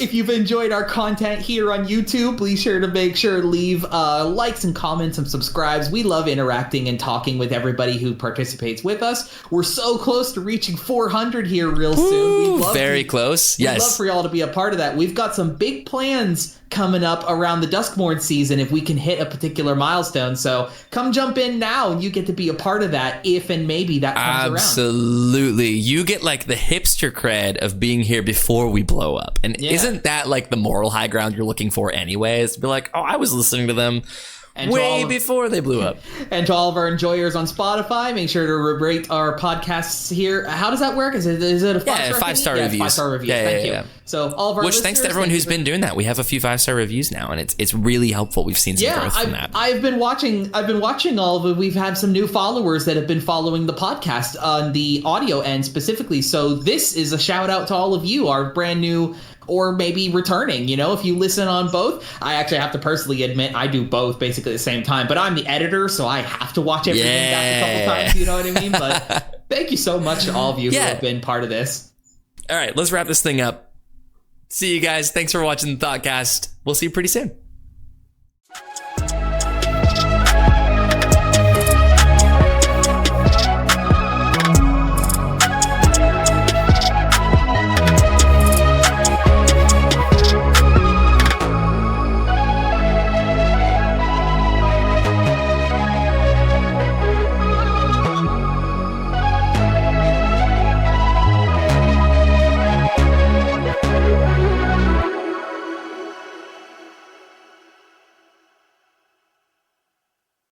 Speaker 2: If you've enjoyed our content here on YouTube, please make sure to leave likes and comments and subscribes. We love interacting and talking with everybody who participates with us. We're so close to reaching 400 here real soon.
Speaker 1: Very close. Yes.
Speaker 2: We'd love for y'all to be a part of that. We've got some big plans coming up around the Duskmourn season if we can hit a particular milestone. So come jump in now and you get to be a part of that if and maybe that comes around.
Speaker 1: Absolutely. You get like the hipster cred of being here before we blow up. And isn't that like the moral high ground you're looking for anyways? To be like, oh, I was listening to them way before they blew up.
Speaker 2: And to all of our enjoyers on Spotify, make sure to rate our podcasts here. How does that work? Is it a
Speaker 1: 5-star reviews?
Speaker 2: 5-star reviews. Thank you. So all of our listeners,
Speaker 1: thanks to everyone who's been doing that. We have a few 5-star reviews now, and it's really helpful. We've seen some growth from that.
Speaker 2: I've been watching all of it. We've had some new followers that have been following the podcast on the audio end specifically. So this is a shout out to all of you, our brand new or maybe returning. You know, if you listen on both, I actually have to personally admit I do both basically at the same time, but I'm the editor, so I have to watch everything back a couple times, you know what I mean? But thank you so much to all of you who have been part of this.
Speaker 1: All right, let's wrap this thing up. See you guys. Thanks for watching the Thoughtcast. We'll see you pretty soon.